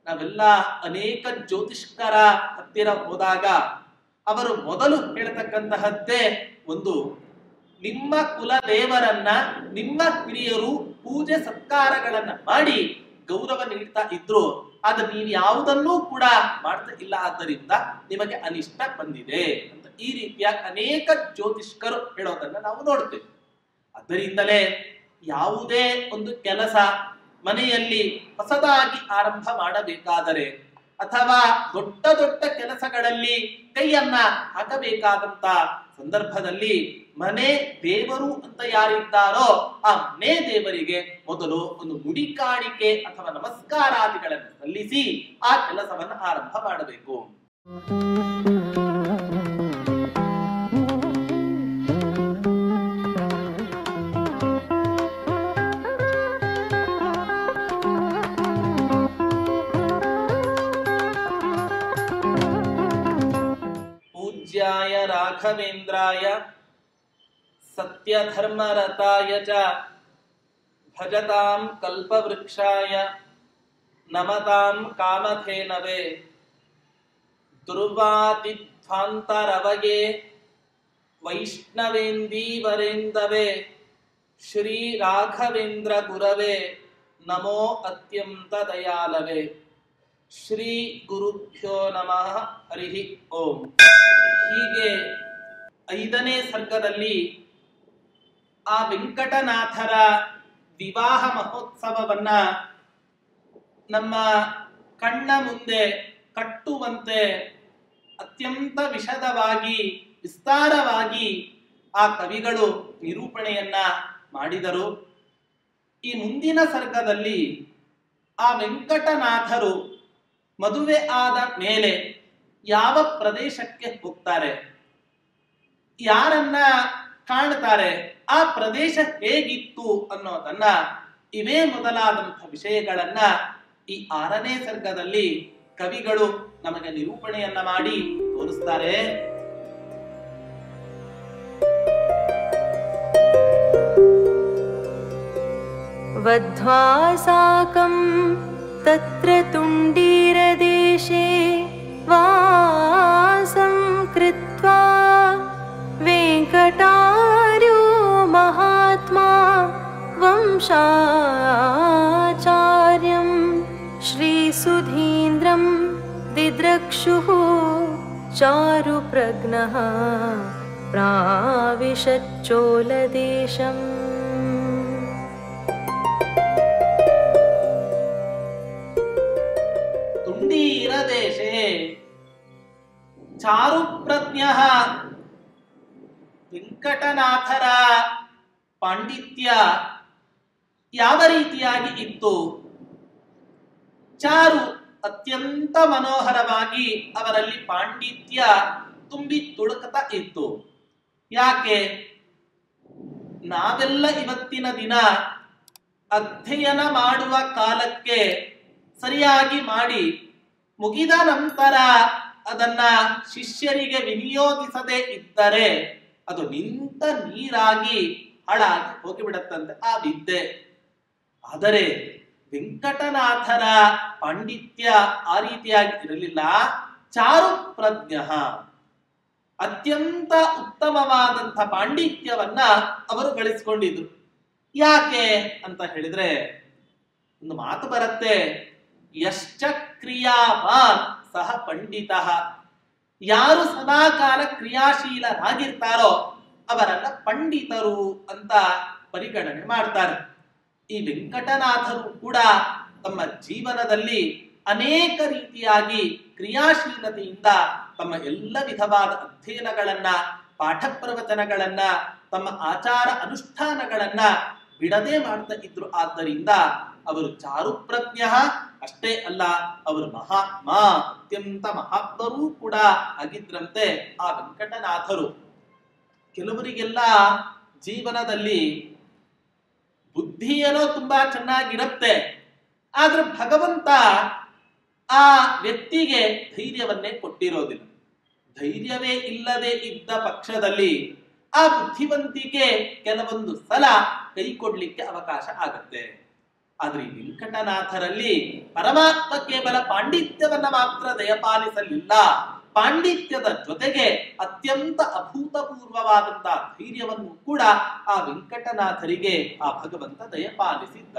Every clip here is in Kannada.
ನಾವೆಲ್ಲ ಅನೇಕ ಜ್ಯೋತಿಷ್ಕರ ಹತ್ತಿರ ಹೋದಾಗ ಅವರು ಮೊದಲು ಹೇಳ್ತಕ್ಕಂತಹದ್ದೇ ಒಂದು, ನಿಮ್ಮ ಕುಲದೇವರನ್ನ ನಿಮ್ಮ ಹಿರಿಯರು ಪೂಜೆ ಸತ್ಕಾರಗಳನ್ನ ಮಾಡಿ ಗೌರವ ನೀಡ್ತಾ ಇದ್ರು, ಆದ್ರೆ ನೀವು ಯಾವುದನ್ನೂ ಕೂಡ ಮಾಡ್ತಾ ಇಲ್ಲ, ಆದ್ದರಿಂದ ನಿಮಗೆ ಅನಿಷ್ಟ ಬಂದಿದೆ ಅಂತ ಈ ರೀತಿಯ ಅನೇಕ ಜ್ಯೋತಿಷ್ಕರು ಹೇಳೋದನ್ನ ನಾವು ನೋಡ್ತೇವೆ. ಅದರಿಂದಲೇ ಯಾವುದೇ ಒಂದು ಕೆಲಸ ಮನೆಯಲ್ಲಿ ಹೊಸದಾಗಿ ಆರಂಭ ಮಾಡಬೇಕಾದರೆ ಅಥವಾ ದೊಡ್ಡ ದೊಡ್ಡ ಕೆಲಸಗಳಲ್ಲಿ ಕೈಯನ್ನ ಹಾಕಬೇಕಾದಂತ ಸಂದರ್ಭದಲ್ಲಿ ಮನೆ ದೇವರು ಅಂತ ಯಾರಿದ್ದಾರೋ ಆ ಮನೆ ದೇವರಿಗೆ ಮೊದಲು ಒಂದು ಮುಡಿ ಕಾಣಿಕೆ ಅಥವಾ ನಮಸ್ಕಾರಾದಿಗಳನ್ನು ಸಲ್ಲಿಸಿ ಆ ಕೆಲಸವನ್ನು ಆರಂಭ ಮಾಡಬೇಕು. पूज्याय राघवेन्द्राय सत्यधर्मरताय च भजतां कल्पवृक्षाय नमतां कामधेनवे दुर्वादिध्वान्तरवये वैष्णवेन्दीवरेन्दवे श्री राघवेन्द्र गुरवे नमो अत्यंत दयालवे. ಶ್ರೀ ಗುರುಭ್ಯೋ ನಮಃ ಹರಿ ಓಂ. ಹೀಗೆ 5ನೇ ಸರ್ಗದಲ್ಲಿ ಆ ವೆಂಕಟನಾಥರ ವಿವಾಹ ಮಹೋತ್ಸವವನ್ನ ನಮ್ಮ ಕಣ್ಣ ಮುಂದೆ ಕಟ್ಟುವಂತೆ ಅತ್ಯಂತ ವಿಶದವಾಗಿ ವಿಸ್ತಾರವಾಗಿ ಆ ಕವಿಗಳು ನಿರೂಪಣೆಯನ್ನ ಮಾಡಿದರು. ಈ ಮುಂದಿನ ಸರ್ಗದಲ್ಲಿ ಆ ವೆಂಕಟನಾಥರು ಮದುವೆ ಆದ ಮೇಲೆ ಯಾವ ಪ್ರದೇಶಕ್ಕೆ ಹೋಗ್ತಾರೆ, ಯಾರನ್ನ ಕಾಣ್ತಾರೆ, ಆ ಪ್ರದೇಶ ಹೇಗಿತ್ತು ಅನ್ನೋದನ್ನ, ಇವೇ ಮೊದಲಾದಂಥ ವಿಷಯಗಳನ್ನ ಈ 6ನೇ ಸರ್ಗದಲ್ಲಿ ಕವಿಗಳು ನಮಗೆ ನಿರೂಪಣೆಯನ್ನ ಮಾಡಿ ತೋರಿಸ್ತಾರೆ. ವಧ್ವಾ ಸಾಕಂ ತತ್ರ ತುಂಡೀರದೇಶೇ ವಾಸಂ ಕೃತ್ವಾ ವೆಂಕಟಾರ್ಯೋ ಮಹಾತ್ಮಾ ವಂಶಾಚಾರ್ಯಂ ಶ್ರೀಸುಧೀಂದ್ರಂ ದಿದ್ರಕ್ಷುಃ ಚಾರುಪ್ರಜ್ಞಃ ಪ್ರಾವಿಶಚ್ಚೋಲದೇಶಂ. ತುಂಡೀರದೇಶೇ ಚಾರುಪ್ರಜ್ಞಃ. ವೆಂಕಟನಾಥರ ಪಾಂಡಿತ್ಯ ಯಾವ ರೀತಿಯಾಗಿ ಇತ್ತು? ಚಾರು, ಅತ್ಯಂತ ಮನೋಹರವಾಗಿ ಅವರಲ್ಲಿ ಪಾಂಡಿತ್ಯ ತುಂಬಿ ತುಳುಕುತ್ತಾ ಇತ್ತು. ಯಾಕೆ? ನಾವೆಲ್ಲ ಇವತ್ತಿನ ದಿನ ಅಧ್ಯಯನ ಮಾಡುವ ಕಾಲಕ್ಕೆ ಸರಿಯಾಗಿ ಮಾಡಿ ಮುಗಿದ ನಂತರ ಅದನ್ನ ಶಿಷ್ಯರಿಗೆ ವಿನಿಯೋಗಿಸದೇ ಇದ್ದರೆ ಅದು ನಿಂತ ನೀರಾಗಿ ಹಾಳಾಗಿ ಹೋಗಿಬಿಡತ್ತಂತೆ ಆ ವಿದ್ಯೆ. ಆದರೆ ವೆಂಕಟನಾಥರ ಪಾಂಡಿತ್ಯ ಆ ರೀತಿಯಾಗಿ ಇರಲಿಲ್ಲ. ಚಾರುಪ್ರಜ್ಞ, ಅತ್ಯಂತ ಉತ್ತಮವಾದಂಥ ಪಾಂಡಿತ್ಯವನ್ನ ಅವರು ಗಳಿಸಿಕೊಂಡಿದ್ರು. ಯಾಕೆ ಅಂತ ಹೇಳಿದ್ರೆ ಒಂದು ಮಾತು ಬರುತ್ತೆ, ಯಶ್ಚ ಕ್ರಿಯಾವಾನ್ ಸಹ ಪಂಡಿತಃ. ಯಾರು ಸದಾಕಾಲ ಕ್ರಿಯಾಶೀಲರಾಗಿರ್ತಾರೋ ಅವರನ್ನ ಪಂಡಿತರು ಅಂತ ಪರಿಗಣನೆ ಮಾಡ್ತಾರೆ. ಈ ವೆಂಕಟನಾಥರು ಕೂಡ ತಮ್ಮ ಜೀವನದಲ್ಲಿ ಅನೇಕ ರೀತಿಯಾಗಿ ಕ್ರಿಯಾಶೀಲತೆಯಿಂದ ತಮ್ಮ ಎಲ್ಲ ವಿಧವಾದ ಅಧ್ಯಯನಗಳನ್ನ, ಪಾಠ ಪ್ರವಚನಗಳನ್ನ, ತಮ್ಮ ಆಚಾರ ಅನುಷ್ಠಾನಗಳನ್ನ ಬಿಡದೆ ಮಾಡ್ತಾ ಇದ್ರು. ಆದ್ದರಿಂದ ಅವರು ಚಾರುಪ್ರಜ್ಞ ಅಷ್ಟೇ ಅಲ್ಲ, ಅವರು ಮಹಾತ್ಮ, ಅತ್ಯಂತ ಮಹಾತ್ಮರೂ ಕೂಡ ಆಗಿದ್ರಂತೆ ಆ ವೆಂಕಟನಾಥರು. ಕೆಲವರಿಗೆಲ್ಲ ಜೀವನದಲ್ಲಿ ಬುದ್ಧಿ ಏನೋ ತುಂಬಾ ಚೆನ್ನಾಗಿರುತ್ತೆ, ಆದ್ರೆ ಭಗವಂತ ಆ ವ್ಯಕ್ತಿಗೆ ಧೈರ್ಯವನ್ನೇ ಕೊಟ್ಟಿರೋದಿಲ್ಲ. ಧೈರ್ಯವೇ ಇಲ್ಲದೆ ಇದ್ದ ಪಕ್ಷದಲ್ಲಿ ಆ ಬುದ್ಧಿವಂತಿಕೆ ಕೆಲವೊಂದು ಸಲ ಕೈ ಕೊಡ್ಲಿಕ್ಕೆ ಅವಕಾಶ ಆಗತ್ತೆ. ಆದ್ರೆ ಈ ವೆಂಕಟನಾಥರಲ್ಲಿ ಪರಮಾತ್ಮ ಕೇವಲ ಪಾಂಡಿತ್ಯವನ್ನ ಮಾತ್ರ ದಯಪಾಲಿಸಲಿಲ್ಲ, ಪಾಂಡಿತ್ಯದ ಜೊತೆಗೆ ಅತ್ಯಂತ ಅಭೂತಪೂರ್ವವಾದಂತಹ ಧೈರ್ಯವನ್ನು ಕೂಡ ಆ ವೆಂಕಟನಾಥರಿಗೆ ಆ ಭಗವಂತ ದಯಪಾಲಿಸಿದ್ದ.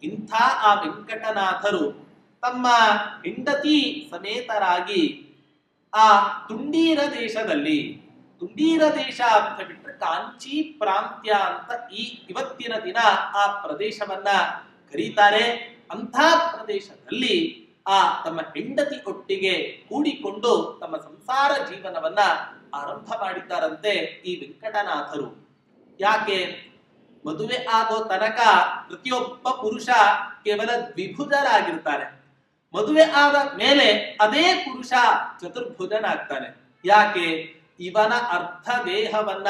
ಇಂಥ ಆ ವೆಂಕಟನಾಥರು ತಮ್ಮ ಹೆಂಡತಿ ಸಮೇತರಾಗಿ ಆ ತುಂಡೀರ ದೇಶದಲ್ಲಿ, ತುಂಡೀರ ದೇಶ ಅಂತ ಬಿಟ್ರೆ ಕಾಂಚಿ ಪ್ರಾಂತ್ಯ ಅಂತ ಇವತ್ತಿನ ದಿನ ಆ ಪ್ರದೇಶವನ್ನ ಕರೀತಾರೆ. ಅಂಥ ಪ್ರದೇಶದಲ್ಲಿ ಆ ತಮ್ಮ ಹೆಂಡತಿ ಒಟ್ಟಿಗೆ ಕೂಡಿಕೊಂಡು ತಮ್ಮ ಸಂಸಾರ ಜೀವನವನ್ನ ಆರಂಭ ಮಾಡಿದ್ದಾರಂತೆ ಈ ವೆಂಕಟನಾಥರು. ಯಾಕೆ? ಮದುವೆ ಆಗೋ ತನಕ ಪ್ರತಿಯೊಬ್ಬ ಪುರುಷ ಕೇವಲ ದ್ವಿಭುಜರಾಗಿರ್ತಾನೆ. ಮದುವೆ ಆದ ಮೇಲೆ ಅದೇ ಪುರುಷ ಚತುರ್ಭುಜನಾಗ್ತಾನೆ. ಯಾಕೆ? ಇವನ ಅರ್ಧ ದೇಹವನ್ನ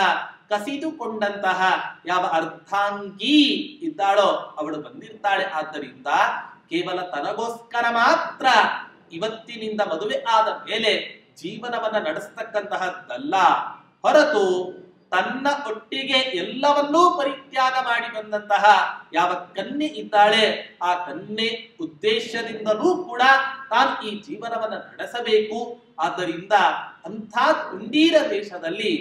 ಕಸಿದುಕೊಂಡಂತಹ ಯಾವ ಅರ್ಧಾಂಗಿ ಇದ್ದಾಳೋ ಅವಳು ಬಂದಿರ್ತಾಳೆ. ಆದ್ದರಿಂದ ಕೇವಲ ತನಗೋಸ್ಕರ ಮಾತ್ರ ಇವತ್ತಿನಿಂದ ಮದುವೆ ಆದ ಮೇಲೆ ಜೀವನವನ್ನ ನಡೆಸ್ತಕ್ಕಂತಹದ್ದಲ್ಲ ಹೊರತು ತನ್ನ ಒಟ್ಟಿಗೆ ಎಲ್ಲವನ್ನೂ ಪರಿತ್ಯಾಗ ಮಾಡಿ ಬಂದಂತಹ ಯಾವ ಕನ್ಯೆ ಇದ್ದಾಳೆ ಆ ಕನ್ಯೆ ಉದ್ದೇಶದಿಂದಲೂ ಕೂಡ ತಾನು ಈ ಜೀವನವನ್ನ ನಡೆಸಬೇಕು. ಆದ್ದರಿಂದ ಅಂಥ ತುಂಡೀರ ದೇಶದಲ್ಲಿ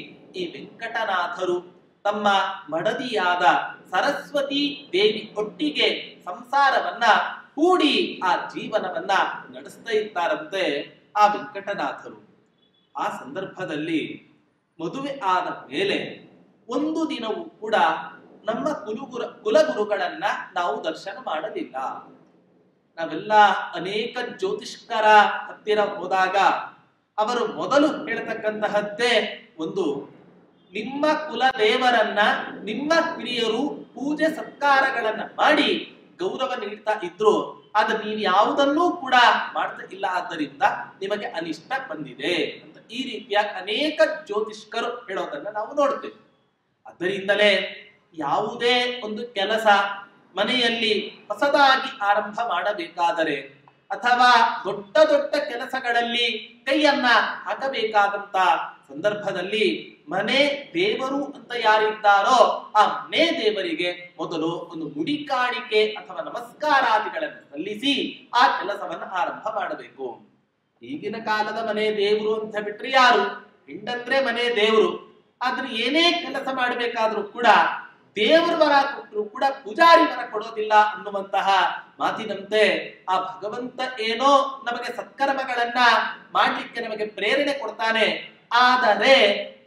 ಈ ವೆಂಕಟನಾಥರು ತಮ್ಮ ಮಡದಿಯಾದ ಸರಸ್ವತಿ ದೇವಿ ಒಟ್ಟಿಗೆ ಸಂಸಾರವನ್ನ ಕೂಡಿ ಆ ಜೀವನವನ್ನ ನಡೆಸ್ತಾ ಇದ್ದಾರಂತೆ ಆ ವೆಂಕಟನಾಥರು. ಆ ಸಂದರ್ಭದಲ್ಲಿ ಮದುವೆ ಆದ ಮೇಲೆ ಒಂದು ದಿನವೂ ಕೂಡ ನಮ್ಮ ಕುಲಗುರುಗಳನ್ನ ನಾವು ದರ್ಶನ ಮಾಡಲಿಲ್ಲ. ನಾವೆಲ್ಲ ಅನೇಕ ಜ್ಯೋತಿಷ್ಕರ ಹತ್ತಿರ ಹೋದಾಗ ಅವರು ಮೊದಲು ಹೇಳ್ತಕ್ಕಂತಹದ್ದೇ ಒಂದು, ನಿಮ್ಮ ಕುಲದೇವರನ್ನ ನಿಮ್ಮ ಹಿರಿಯರು ಪೂಜೆ ಸತ್ಕಾರಗಳನ್ನ ಮಾಡಿ ಗೌರವ ನೀಡ್ತಾ ಇದ್ರು, ಆದ್ರೆ ನೀವು ಯಾವುದನ್ನೂ ಕೂಡ ಮಾಡ್ತಾ ಇಲ್ಲ, ಆದ್ದರಿಂದ ನಿಮಗೆ ಅನಿಷ್ಟ ಬಂದಿದೆ ಅಂತ ಈ ರೀತಿಯ ಅನೇಕ ಜ್ಯೋತಿಷ್ಕರು ಹೇಳೋದನ್ನ ನಾವು ನೋಡ್ತೇವೆ. ಅದರಿಂದಲೇ ಯಾವುದೇ ಒಂದು ಕೆಲಸ ಮನೆಯಲ್ಲಿ ಹೊಸದಾಗಿ ಆರಂಭ ಮಾಡಬೇಕಾದರೆ ಅಥವಾ ದೊಡ್ಡ ದೊಡ್ಡ ಕೆಲಸಗಳಲ್ಲಿ ಕೈಯನ್ನ ಹಾಕಬೇಕಾದಂತ ಸಂದರ್ಭದಲ್ಲಿ ಮನೆ ದೇವರು ಅಂತ ಯಾರಿದ್ದಾರೋ ಆ ಮನೆ ದೇವರಿಗೆ ಮೊದಲು ಒಂದು ಮುಡಿ ಕಾಣಿಕೆ ಅಥವಾ ನಮಸ್ಕಾರಾದಿಗಳನ್ನು ಸಲ್ಲಿಸಿ ಆ ಕೆಲಸವನ್ನು ಆರಂಭ ಮಾಡಬೇಕು. ಈಗಿನ ಕಾಲದ ಮನೆ ದೇವರು ಅಂತ ಬಿಟ್ರೆ ಯಾರು? ಹೆಂಡಂದ್ರೆ ಮನೆ ದೇವರು. ಆದ್ರೆ ಏನೇ ಕೆಲಸ ಮಾಡಬೇಕಾದ್ರೂ ಕೂಡ ದೇವರ ವರ ಕೊಟ್ಟರು ಕೂಡ ಪೂಜಾರಿ ವರ ಕೊಡೋದಿಲ್ಲ ಅನ್ನುವಂತಹ ಮಾತಿನಂತೆ ಆ ಭಗವಂತ ಏನೋ ನಮಗೆ ಸತ್ಕರ್ಮಗಳನ್ನ ಮಾಡ್ಲಿಕ್ಕೆ ನಮಗೆ ಪ್ರೇರಣೆ ಕೊಡ್ತಾನೆ. ಆದರೆ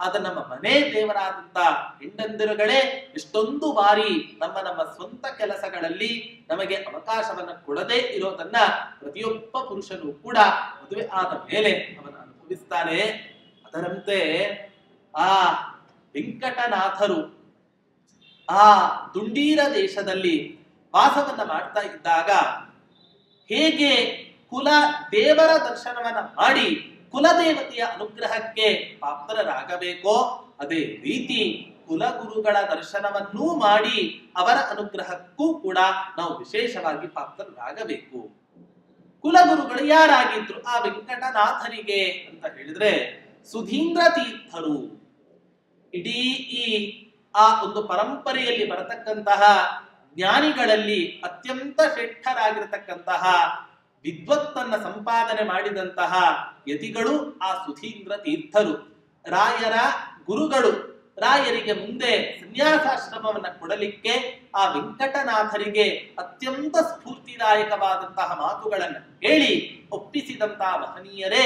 ಅದು ನಮ್ಮ ಮನೆ ದೇವರಾದಂತ ಹೆಂಡಂದಿರುಗಳೇ ಎಷ್ಟೊಂದು ಬಾರಿ ನಮ್ಮ ಸ್ವಂತ ಕೆಲಸಗಳಲ್ಲಿ ನಮಗೆ ಅವಕಾಶವನ್ನ ಕೊಡದೇ ಇರೋದನ್ನ ಪ್ರತಿಯೊಬ್ಬ ಪುರುಷನು ಕೂಡ ಮದುವೆ ಆದ ಮೇಲೆ ಅವನ ಅನುಭವಿಸ್ತಾನೆ. ಅದರಂತೆ ಆ ವೆಂಕಟನಾಥರು ಆ ತುಂಡೀರ ದೇಶದಲ್ಲಿ ವಾಸವನ್ನ ಮಾಡ್ತಾ ಇದ್ದಾಗ ಹೇಗೆ ಕುಲ ದೇವರ ದರ್ಶನವನ್ನ ಮಾಡಿ ಕುಲದೇವತೆಯ ಅನುಗ್ರಹಕ್ಕೆ ಪಾತ್ರರಾಗಬೇಕೋ ಅದೇ ರೀತಿ ಕುಲಗುರುಗಳ ದರ್ಶನವನ್ನೂ ಮಾಡಿ ಅವರ ಅನುಗ್ರಹಕ್ಕೂ ಕೂಡ ನಾವು ವಿಶೇಷವಾಗಿ ಪಾತ್ರರಾಗಬೇಕು. ಕುಲಗುರುಗಳು ಯಾರಾಗಿದ್ರು ಆ ವೆಂಕಟನಾಥರಿಗೆ ಅಂತ ಹೇಳಿದ್ರೆ ಸುಧೀಂದ್ರ ತೀರ್ಥರು. ಇಡೀ ಈ ಆ ಒಂದು ಪರಂಪರೆಯಲ್ಲಿ ಬರತಕ್ಕಂತಹ ಜ್ಞಾನಿಗಳಲ್ಲಿ ಅತ್ಯಂತ ಶ್ರೇಷ್ಠರಾಗಿರತಕ್ಕಂತಹ ವಿದ್ವತ್ತನ್ನ ಸಂಪಾದನೆ ಮಾಡಿದಂತಹ ಯತಿಗಳು ಆ ಸುಧೀಂದ್ರ ತೀರ್ಥರು. ರಾಯರ ಗುರುಗಳು ರಾಯರಿಗೆ ಮುಂದೆ ಸನ್ಯಾಸಾಶ್ರಮವನ್ನ ಕೊಡಲಿಕ್ಕೆ ಆ ವೆಂಕಟನಾಥರಿಗೆ ಅತ್ಯಂತ ಸ್ಫೂರ್ತಿದಾಯಕವಾದಂತಹ ಮಾತುಗಳನ್ನು ಹೇಳಿ ಒಪ್ಪಿಸಿದಂತಹ ಮಹನೀಯರೇ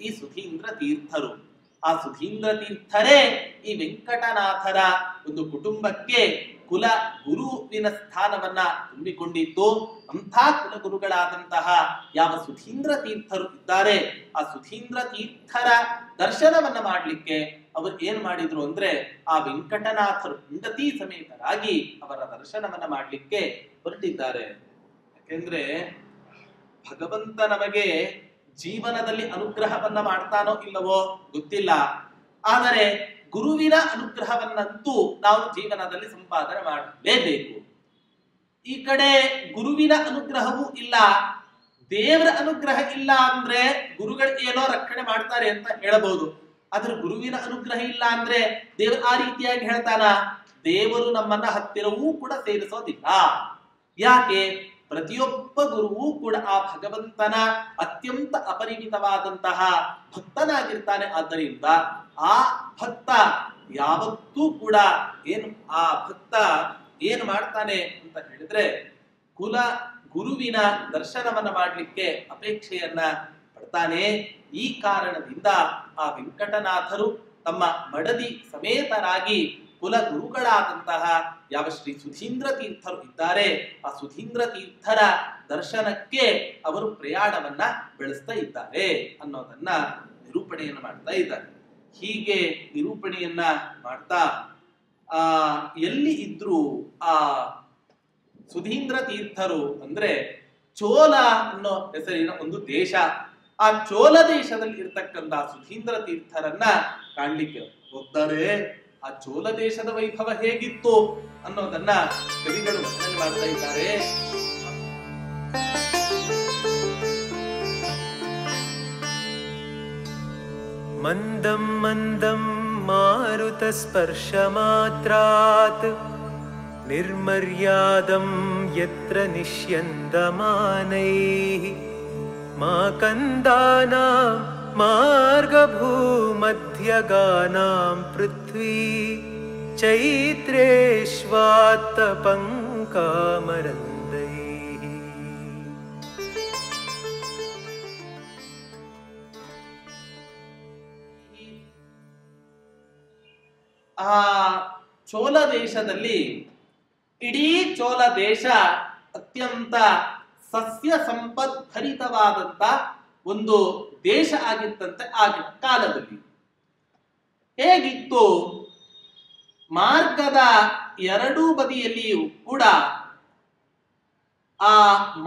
ಈ ಸುಧೀಂದ್ರ ತೀರ್ಥರು. ಆ ಸುಧೀಂದ್ರ ತೀರ್ಥರೇ ಈ ವೆಂಕಟನಾಥರ ಒಂದು ಕುಟುಂಬಕ್ಕೆ ಕುಲ ಗುರುವಿನ ಸ್ಥಾನವನ್ನ ತುಂಬಿಕೊಂಡಿದ್ದು. ಅಂಥ ಕುಲಗುರುಗಳಾದಂತಹ ಯಾವ ಸುಧೀಂದ್ರ ತೀರ್ಥರು ಇದ್ದಾರೆ ಆ ಸುಧೀಂದ್ರ ತೀರ್ಥರ ದರ್ಶನವನ್ನ ಮಾಡ್ಲಿಕ್ಕೆ ಅವರು ಏನ್ ಮಾಡಿದ್ರು ಅಂದ್ರೆ ಆ ವೆಂಕಟನಾಥರು ಹೆಂಡತಿ ಸಮೇತರಾಗಿ ಅವರ ದರ್ಶನವನ್ನ ಮಾಡ್ಲಿಕ್ಕೆ ಹೊರಟಿದ್ದಾರೆ. ಯಾಕೆಂದ್ರೆ ಭಗವಂತ ನಮಗೆ ಜೀವನದಲ್ಲಿ ಅನುಗ್ರಹವನ್ನ ಮಾಡ್ತಾನೋ ಇಲ್ಲವೋ ಗೊತ್ತಿಲ್ಲ, ಆದರೆ ಗುರುವಿನ ಅನುಗ್ರಹವನ್ನಂತೂ ನಾವು ಜೀವನದಲ್ಲಿ ಸಂಪಾದನೆ ಮಾಡಲೇಬೇಕು. ಈ ಕಡೆ ಗುರುವಿನ ಅನುಗ್ರಹವೂ ಇಲ್ಲ, ದೇವರ ಅನುಗ್ರಹ ಇಲ್ಲ ಅಂದ್ರೆ ಗುರುಗಳು ಏನೋ ರಕ್ಷಣೆ ಮಾಡ್ತಾರೆ ಅಂತ ಹೇಳಬಹುದು. ಆದ್ರೆ ಗುರುವಿನ ಅನುಗ್ರಹ ಇಲ್ಲ ಅಂದ್ರೆ ದೇವರು ಆ ರೀತಿಯಾಗಿ ಹೇಳ್ತಾನ, ದೇವರು ನಮ್ಮನ್ನ ಹತ್ತಿರವೂ ಕೂಡ ಸೇರಿಸೋದಿಲ್ಲ. ಯಾಕೆ? ಪ್ರತಿಯೊಬ್ಬ ಗುರುವೂ ಕೂಡ ಆ ಭಗವಂತನ ಅತ್ಯಂತ ಅಪರಿಮಿತವಾದಂತಹ ಭಕ್ತನಾಗಿರ್ತಾನೆ. ಆದ್ದರಿಂದ ಆ ಭಕ್ತ ಯಾವತ್ತೂ ಕೂಡ ಆ ಭಕ್ತ ಏನು ಮಾಡ್ತಾನೆ ಅಂತ ಹೇಳಿದ್ರೆ, ಗುರುವಿನ ದರ್ಶನವನ್ನ ಮಾಡಲಿಕ್ಕೆ ಅಪೇಕ್ಷೆಯನ್ನ ಪಡ್ತಾನೆ. ಈ ಕಾರಣದಿಂದ ಆ ವೆಂಕಟನಾಥರು ತಮ್ಮ ಮಡದಿ ಸಮೇತರಾಗಿ ಕುಲ ಗುರುಗಳಾದಂತಹ ಯಾವ ಶ್ರೀ ಸುಧೀಂದ್ರ ತೀರ್ಥರು ಇದ್ದಾರೆ, ಆ ಸುಧೀಂದ್ರ ತೀರ್ಥರ ದರ್ಶನಕ್ಕೆ ಅವರು ಪ್ರಯಾಣವನ್ನ ಬೆಳೆಸ್ತಾ ಇದ್ದಾರೆ ಅನ್ನೋದನ್ನ ನಿರೂಪಣೆಯನ್ನು ಮಾಡ್ತಾ ಇದ್ದಾರೆ. ಹೀಗೆ ನಿರೂಪಣೆಯನ್ನ ಮಾಡ್ತಾ ಎಲ್ಲಿ ಇದ್ರು ಆ ಸುಧೀಂದ್ರ ತೀರ್ಥರು ಅಂದ್ರೆ ಚೋಲ ಅನ್ನೋ ಹೆಸರಿನ ಒಂದು ದೇಶ, ಆ ಚೋಲ ದೇಶದಲ್ಲಿ ಇರ್ತಕ್ಕಂಥ ಸುಧೀಂದ್ರ ತೀರ್ಥರನ್ನ ಕಾಣ್ಲಿಕ್ಕೆ ಹೋಗ್ತಾರೆ. ಆ ಚೋಲ ದೇಶದ ವೈಭವ ಹೇಗಿತ್ತು ಅನ್ನೋದನ್ನ ಕವಿಗಳು ವರ್ಣನೆ ಮಾಡ್ತಾ ಇದ್ದಾರೆ. ಮಂದಂ ಮಂದಂ ಮಾರುತ ಸ್ಪರ್ಶ ಮಾತ್ರಾತ್ ನಿರ್ಮರ್ಯಾದಂ ಯತ್ರ ನಿಶ್ಯಂದಮಾನೈಃ ಮಾಕಂದಾನಾಂ ಮಾರ್ಗಭೂಮಧ್ಯಗಾನಾಂ ಪೃಥ್ವೀ ಚೈತ್ರೇಶ್ವಾತ್ತಪಂಕಾಮರಂದೈಃ. ಆ ಚೋಲ ದೇಶದಲ್ಲಿ, ಇಡೀ ಚೋಲ ದೇಶ ಅತ್ಯಂತ ಸಸ್ಯ ಸಂಪದ್ಭರಿತವಾದಂತ ಒಂದು ದೇಶ ಆಗಿತ್ತಂತೆ ಆಗಿನ ಕಾಲದಲ್ಲಿ. ಹೇಗಿತ್ತು? ಮಾರ್ಗದ ಎರಡೂ ಬದಿಯಲ್ಲಿಯೂ ಕೂಡ ಆ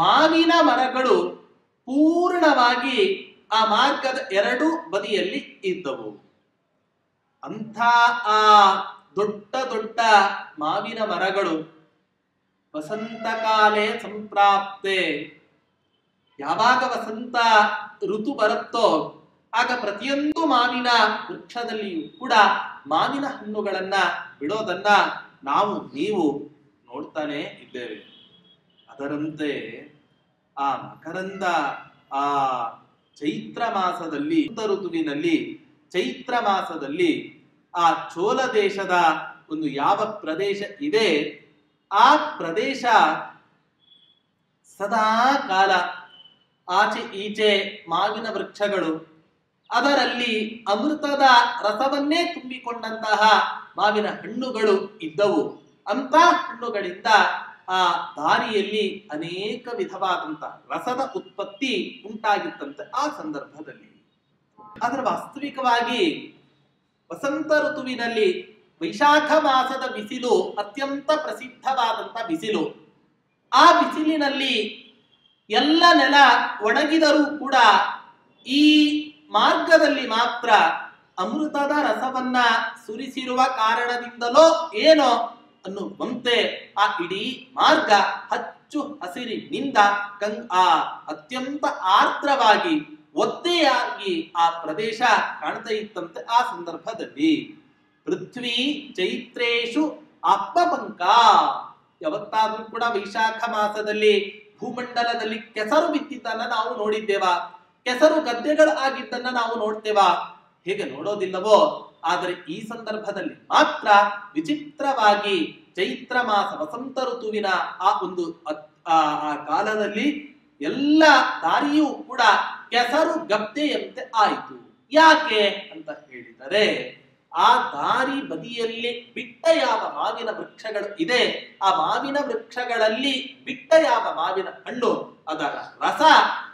ಮಾವಿನ ಮರಗಳು ಪೂರ್ಣವಾಗಿ ಆ ಮಾರ್ಗದ ಎರಡೂ ಬದಿಯಲ್ಲಿ ಇದ್ದವು. ಅಂಥ ಆ ದೊಡ್ಡ ದೊಡ್ಡ ಮಾವಿನ ಮರಗಳು ವಸಂತಕಾಲೇ ಸಂಪ್ರಾಪ್ತೆ, ಯಾವಾಗ ವಸಂತ ಋತು ಬರುತ್ತೋ ಆಗ ಪ್ರತಿಯೊಂದು ಮಾವಿನ ವೃಕ್ಷದಲ್ಲಿಯೂ ಕೂಡ ಮಾವಿನ ಹಣ್ಣುಗಳನ್ನ ಬಿಡೋದನ್ನ ನೀವು ನೋಡ್ತಾನೆ ಇದ್ದೇವೆ. ಅದರಂತೆ ಆ ಮಕರಂದ ಆ ಚೈತ್ರ ಮಾಸದಲ್ಲಿ, ಋತುವಿನಲ್ಲಿ ಚೈತ್ರ ಮಾಸದಲ್ಲಿ ಆ ಚೋಲ ದೇಶದ ಒಂದು ಯಾವ ಪ್ರದೇಶ ಇದೆ, ಆ ಪ್ರದೇಶ ಸದಾ ಕಾಲ ಆಚೆ ಈಚೆ ಮಾವಿನ ವೃಕ್ಷಗಳು, ಅದರಲ್ಲಿ ಅಮೃತದ ರಸವನ್ನೇ ತುಂಬಿಕೊಂಡಂತಹ ಮಾವಿನ ಹಣ್ಣುಗಳು ಇದ್ದವು. ಅಂತ ಹಣ್ಣುಗಳಿಂದ ಆ ದಾರಿಯಲ್ಲಿ ಅನೇಕ ವಿಧವಾದಂತಹ ರಸದ ಉತ್ಪತ್ತಿ ಉಂಟಾಗಿತ್ತಂತೆ ಆ ಸಂದರ್ಭದಲ್ಲಿ. ಆದರೆ ವಾಸ್ತವಿಕವಾಗಿ ವಸಂತ ಋತುವಿನಲ್ಲಿ ವೈಶಾಖ ಮಾಸದ ಬಿಸಿಲು ಅತ್ಯಂತ ಪ್ರಸಿದ್ಧವಾದಂತ ಬಿಸಿಲು. ಆ ಬಿಸಿಲಿನಲ್ಲಿ ಎಲ್ಲ ನೆಲ ಒಣಗಿದರೂ ಕೂಡ ಈ ಮಾರ್ಗದಲ್ಲಿ ಮಾತ್ರ ಅಮೃತದ ರಸವನ್ನ ಸುರಿಸಿರುವ ಕಾರಣದಿಂದಲೋ ಏನೋ ಅನ್ನುವಂತೆ ಆ ಇಡೀ ಮಾರ್ಗ ಹಚ್ಚು ಹಸಿರಿನಿಂದ ಅತ್ಯಂತ ಆರ್ದ್ರವಾಗಿ ಒತ್ತೆಯಾಗಿ ಆ ಪ್ರದೇಶ ಕಾಣ್ತಾ ಇತ್ತಂತೆ. ಆ ಸಂದರ್ಭದಲ್ಲಿ ಪೃಥ್ವಿ ಚೈತ್ರೇಶು ಆತ್ಮಪಂಕ, ಯಾವತ್ತಾದ್ರೂ ಕೂಡ ವೈಶಾಖ ಮಾಸದಲ್ಲಿ ಭೂಮಂಡಲದಲ್ಲಿ ಕೆಸರು ಬಿತ್ತಿದ್ದನ್ನ ನಾವು ನೋಡಿದ್ದೇವಾ? ಕೆಸರು ಗದ್ದೆಗಳು ಆಗಿದ್ದನ್ನ ನಾವು ನೋಡ್ತೇವಾ? ಹೇಗೆ ನೋಡೋದಿಲ್ಲವೋ, ಆದರೆ ಈ ಸಂದರ್ಭದಲ್ಲಿ ಮಾತ್ರ ವಿಚಿತ್ರವಾಗಿ ಚೈತ್ರ ಮಾಸ ವಸಂತ ಋತುವಿನ ಆ ಒಂದು ಆ ಕಾಲದಲ್ಲಿ ಎಲ್ಲ ದಾರಿಯೂ ಕೂಡ ಕೆಸರು ಗದ್ದೆಯಂತೆ ಆಯಿತು. ಯಾಕೆ ಅಂತ ಹೇಳಿದರೆ, ಆ ದಾರಿ ಬದಿಯಲ್ಲಿ ಬಿಟ್ಟ ಯಾವ ಮಾವಿನ ವೃಕ್ಷಗಳು ಇದೆ, ಆ ಮಾವಿನ ವೃಕ್ಷಗಳಲ್ಲಿ ಬಿಟ್ಟ ಯಾವ ಮಾವಿನ ಹಣ್ಣು, ಅದರ ರಸ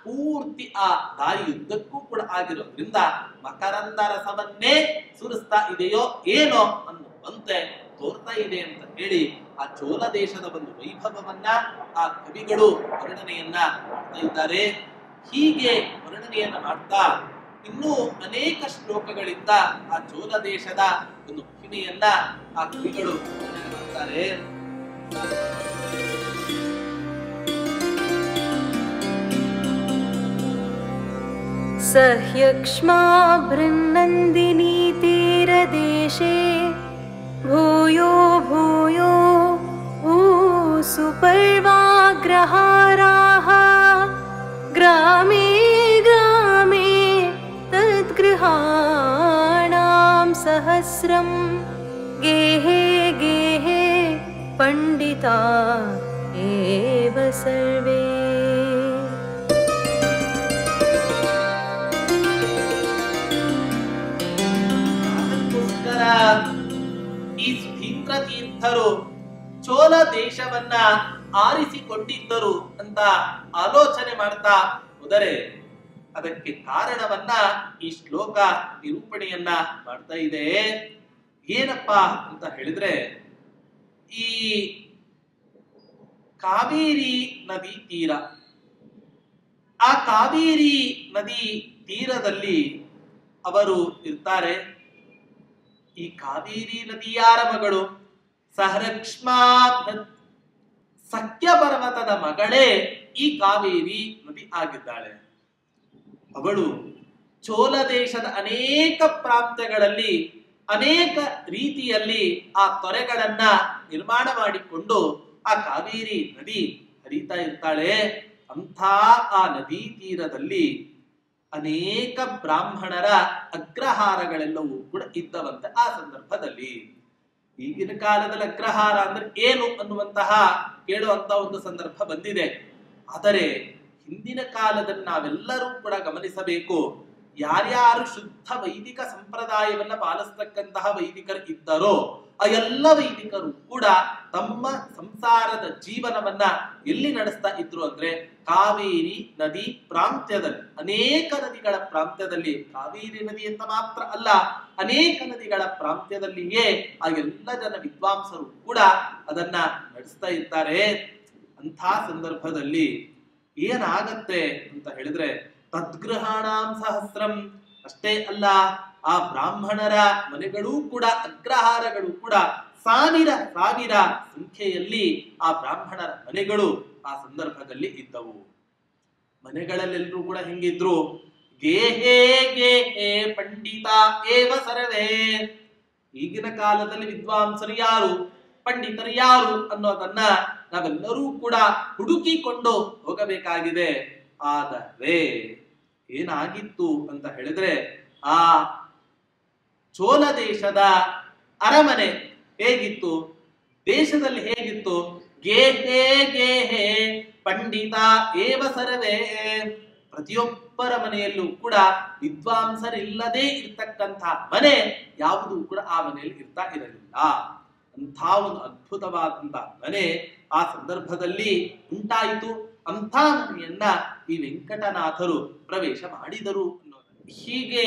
ಪೂರ್ತಿ ಆ ದಾರಿಯುದ್ದಕ್ಕೂ ಕೂಡ ಆಗಿರೋದ್ರಿಂದ ಮಕರಂದ ರಸವನ್ನೇ ಸುರಿಸ್ತಾ ಇದೆಯೋ ಏನೋ ಅನ್ನುವಂತೆ ತೋರ್ತಾ ಇದೆ ಅಂತ ಹೇಳಿ ಆ ಚೋಲ ದೇಶದ ಒಂದು ವೈಭವವನ್ನ ಆ ಕವಿಗಳು ವರ್ಣನೆಯನ್ನ ಮಾಡ್ತಾ ಇದ್ದಾರೆ. ಹೀಗೆ ವರ್ಣನೆಯನ್ನ ಮಾಡ್ತಾ ಇನ್ನೂ ಅನೇಕ ಶ್ಲೋಕಗಳಿಂದ ಆ ಚೋಲ ದೇಶದ ಒಂದು ಮಹಿಮೆಯನ್ನ ಆ ಕವಿಗಳು ವರ್ಣನೆ ಮಾಡ್ತಾರೆ. ಸಹ್ಯಕ್ಷ್ಮಾ ಬೃನ್ನಂದಿನಿ ತೀರದೇಶೇ ಭೂಯೋ ಭೂಯೋ ಭೂಸುಪರ್ವಾ अग्रहाराः ग्रामे ग्रामे तद्गृहाणां सहस्रं गेहे गेहे पंडिता एव सर्वे। ಅದಕ್ಕೋಸ್ಕರ ಈ ಸುಧೀಂದ್ರ ತೀರ್ಥರು ಚೋಳ ದೇಶವನ್ನ ಆರಿಸಿಕೊಂಡಿದ್ದರು ಅಂತ ಆಲೋಚನೆ ಮಾಡ್ತಾ ಹೋದರೆ ಅದಕ್ಕೆ ಕಾರಣವನ್ನ ಈ ಶ್ಲೋಕ ನಿರೂಪಣೆಯನ್ನ ಮಾಡ್ತಾ ಇದೆ. ಏನಪ್ಪಾ ಅಂತ ಹೇಳಿದ್ರೆ, ಈ ಕಾವೇರಿ ನದಿ ತೀರ, ಆ ಕಾವೇರಿ ನದಿ ತೀರದಲ್ಲಿ ಅವರು ಇರ್ತಾರೆ. ಈ ಕಾವೇರಿ ನದಿಯಾರ ಮಗಳು? ಸಹರಕ್ಷ್ಮಾ ಸಖ್ಯ ಪರ್ವತದ ಮಗಳೇ ಈ ಕಾವೇರಿ ನದಿ ಆಗಿದ್ದಾಳೆ. ಅವಳು ಚೋಳ ದೇಶದ ಅನೇಕ ಪ್ರಾಂತ್ಯಗಳಲ್ಲಿ ಅನೇಕ ರೀತಿಯಲ್ಲಿ ಆ ತೊರೆಗಳನ್ನ ನಿರ್ಮಾಣ ಮಾಡಿಕೊಂಡು ಆ ಕಾವೇರಿ ನದಿ ಹರಿತಾ ಇರ್ತಾಳೆ. ಅಂಥ ಆ ನದಿ ತೀರದಲ್ಲಿ ಅನೇಕ ಬ್ರಾಹ್ಮಣರ ಅಗ್ರಹಾರಗಳೆಲ್ಲವೂ ಕೂಡ ಇದ್ದವಂತೆ. ಆ ಸಂದರ್ಭದಲ್ಲಿ ಈಗಿನ ಕಾಲದಲ್ಲಿ ಅಗ್ರಹಾರ ಅಂದ್ರೆ ಏನು ಅನ್ನುವಂತಹ ಕೇಳುವಂತ ಒಂದು ಸಂದರ್ಭ ಬಂದಿದೆ. ಆದರೆ ಹಿಂದಿನ ಕಾಲದಲ್ಲಿ ನಾವೆಲ್ಲರೂ ಕೂಡ ಗಮನಿಸಬೇಕು, ಯಾರ್ಯಾರು ಶುದ್ಧ ವೈದಿಕ ಸಂಪ್ರದಾಯವನ್ನ ಪಾಲಿಸ್ತಕ್ಕಂತಹ ವೈದಿಕರು ಇದ್ದರೋ ಆ ಎಲ್ಲ ವೈದಿಕರು ಕೂಡ ತಮ್ಮ ಸಂಸಾರದ ಜೀವನವನ್ನ ಎಲ್ಲಿ ನಡೆಸ್ತಾ ಇದ್ರು ಅಂದ್ರೆ ಕಾವೇರಿ ನದಿ ಪ್ರಾಂತ್ಯದಲ್ಲಿ, ಅನೇಕ ನದಿಗಳ ಪ್ರಾಂತ್ಯದಲ್ಲಿ, ಕಾವೇರಿ ನದಿ ಅಂತ ಮಾತ್ರ ಅಲ್ಲ ಅನೇಕ ನದಿಗಳ ಪ್ರಾಂತ್ಯದಲ್ಲಿಯೇ ಆ ಎಲ್ಲ ಜನ ವಿದ್ವಾಂಸರು ಕೂಡ ಅದನ್ನ ನಡೆಸ್ತಾ ಇರ್ತಾರೆ. ಅಂಥ ಸಂದರ್ಭದಲ್ಲಿ ಏನಾಗತ್ತೆ ಅಂತ ಹೇಳಿದ್ರೆ, ತದ್ಗೃಹಾಣಾಂ ಸಹಸ್ರಂ, ಅಷ್ಟೇ ಅಲ್ಲ ಆ ಬ್ರಾಹ್ಮಣರ ಮನೆಗಳೂ ಕೂಡ ಅಗ್ರಹಾರಗಳು ಕೂಡ ಸಾವಿರ ಸಾವಿರ ಸಂಖ್ಯೆಯಲ್ಲಿ ಆ ಬ್ರಾಹ್ಮಣರ ಮನೆಗಳು ಆ ಸಂದರ್ಭದಲ್ಲಿ ಇದ್ದವು. ಮನೆಗಳಲ್ಲೆಲ್ಲರೂ ಕೂಡ ಹೆಂಗಿದ್ರು? ಗೇಹೇ ಗೇಹೇ ಪಂಡಿತ ಏವ ಸರ್ವೇ. ಈಗಿನ ಕಾಲದಲ್ಲಿ ವಿದ್ವಾಂಸರು ಯಾರು, ಪಂಡಿತರು ಯಾರು ಅನ್ನೋದನ್ನ ನಾವೆಲ್ಲರೂ ಕೂಡ ಹುಡುಕಿಕೊಂಡು ಹೋಗಬೇಕಾಗಿದೆ. ಆದರೆ ಏನಾಗಿತ್ತು ಅಂತ ಹೇಳಿದ್ರೆ, ಆ ಚೋಳ ದೇಶದ ಅರಮನೆ ಹೇಗಿತ್ತು, ದೇಶದಲ್ಲಿ ಹೇಗಿತ್ತು? ಗೇಹೇ ಗೇಹೇ ಪಂಡಿತ ಏವ ಸರ್ವೇ. ಪ್ರತಿಯೊಬ್ಬರ ಮನೆಯಲ್ಲೂ ಕೂಡ ವಿದ್ವಾಂಸರಿಲ್ಲದೆ ಇರ್ತಕ್ಕಂಥ ಮನೆ ಯಾವುದು ಕೂಡ ಆ ಮನೆಯಲ್ಲಿ ಇರ್ತಾ ಇರಲಿಲ್ಲ. ಅಂಥ ಒಂದು ಅದ್ಭುತವಾದಂತ ಮನೆ ಆ ಸಂದರ್ಭದಲ್ಲಿ ಉಂಟಾಯಿತು. ಅಂಥ ಮನೆಯನ್ನ ಈ ವೆಂಕಟನಾಥರು ಪ್ರವೇಶ ಮಾಡಿದರು ಅನ್ನೋದು. ಹೀಗೆ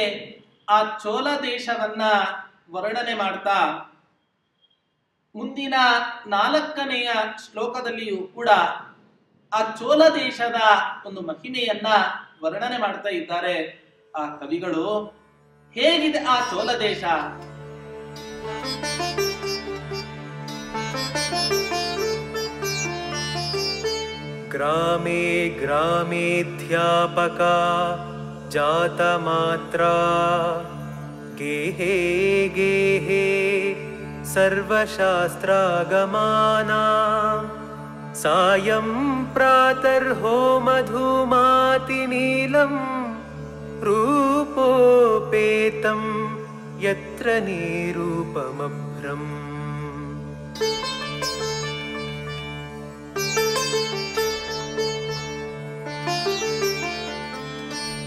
ಆ ಚೋಳ ದೇಶವನ್ನ ವರ್ಣನೆ ಮಾಡ್ತಾ ಮುಂದಿನ 4ನೆಯ ಶ್ಲೋಕದಲ್ಲಿಯೂ ಕೂಡ ಆ ಚೋಳ ದೇಶದ ಒಂದು ಮಹಿಮೆಯನ್ನ ವರ್ಣನೆ ಮಾಡ್ತಾ ಇದ್ದಾರೆ ಆ ಕವಿಗಳು. ಹೇಗಿದೆ ಆ ಚೋಳ ದೇಶ? ಗ್ರಾಮೇ ಗ್ರಾಮೇಧ್ಯಾಪಕ ಜಾತಮಾತ್ರಾ ಗೇಹೇ ಗೇಹೇ ಸರ್ವಶಾಸ್ತ್ರಾಗಮಾನಾಂ ಸಾಯಂ ಪ್ರಾತರ್ಹೋಮಧೂಮಾತಿ ನೀಲಂ ರೂಪೋಪೇತಂ ಯತ್ರ ನಿರೂಪಮಭ್ರಂ.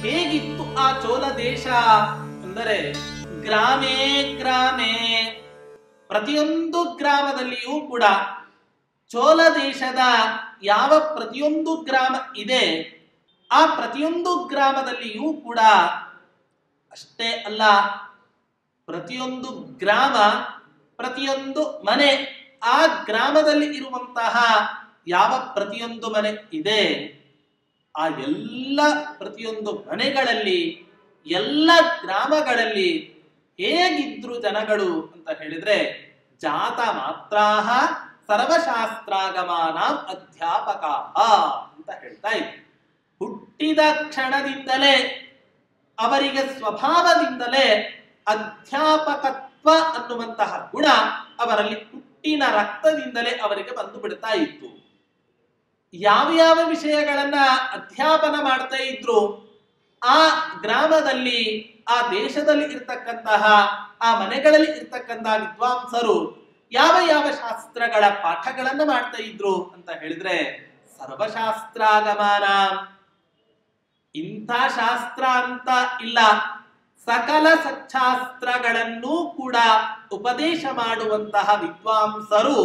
ಹೇಗಿತ್ತು ಆ ಚೋಳ ದೇಶ ಅಂದರೆ, ಗ್ರಾಮೇ ಗ್ರಾಮೇ, ಪ್ರತಿಯೊಂದು ಗ್ರಾಮದಲ್ಲಿಯೂ ಕೂಡ ಚೋಳ ದೇಶದ ಯಾವ ಪ್ರತಿಯೊಂದು ಗ್ರಾಮ ಇದೆ ಆ ಪ್ರತಿಯೊಂದು ಗ್ರಾಮದಲ್ಲಿಯೂ ಕೂಡ ಅಷ್ಟೇ ಅಲ್ಲ, ಪ್ರತಿಯೊಂದು ಗ್ರಾಮ ಪ್ರತಿಯೊಂದು ಮನೆ, ಆ ಗ್ರಾಮದಲ್ಲಿ ಇರುವಂತಹ ಯಾವ ಪ್ರತಿಯೊಂದು ಮನೆ ಇದೆ ಆ ಎಲ್ಲ ಪ್ರತಿಯೊಂದು ಮನೆಗಳಲ್ಲಿ ಎಲ್ಲ ಗ್ರಾಮಗಳಲ್ಲಿ ಹೇಗಿದ್ರು ಜನಗಳು ಅಂತ ಹೇಳಿದ್ರೆ, ಜಾತ ಮಾತ್ರಾಹ ಸರ್ವಶಾಸ್ತ್ರಾಗಮಾನ ಅಧ್ಯಾಪಕ ಅಂತ ಹೇಳ್ತಾ ಇದ್ರು. ಹುಟ್ಟಿದ ಕ್ಷಣದಿಂದಲೇ ಅವರಿಗೆ ಸ್ವಭಾವದಿಂದಲೇ ಅಧ್ಯಾಪಕತ್ವ ಅನ್ನುವಂತಹ ಗುಣ ಅವರಲ್ಲಿ ಹುಟ್ಟಿನ ರಕ್ತದಿಂದಲೇ ಅವರಿಗೆ ಬಂದು ಬಿಡ್ತಾ ಇತ್ತು. ಯಾವ ಯಾವ ವಿಷಯಗಳನ್ನ ಅಧ್ಯಾಪನ ಮಾಡ್ತಾ ಇದ್ರು, ಆ ಗ್ರಾಮದಲ್ಲಿ ಆ ದೇಶದಲ್ಲಿ ಇರ್ತಕ್ಕಂತಹ ಆ ಮನೆಗಳಲ್ಲಿ ಇರ್ತಕ್ಕಂತಹ ವಿದ್ವಾಂಸರು ಯಾವ ಯಾವ ಶಾಸ್ತ್ರಗಳ ಪಾಠಗಳನ್ನ ಮಾಡ್ತಾ ಇದ್ರು ಅಂತ ಹೇಳಿದ್ರೆ ಸರ್ವಶಾಸ್ತ್ರಾಗಮಾನ. ಇಂಥ ಶಾಸ್ತ್ರ ಅಂತ ಇಲ್ಲ, ಸಕಲ ಸಚ್ಚಾಸ್ತ್ರಗಳನ್ನೂ ಕೂಡ ಉಪದೇಶ ಮಾಡುವಂತಹ ವಿದ್ವಾಂಸರು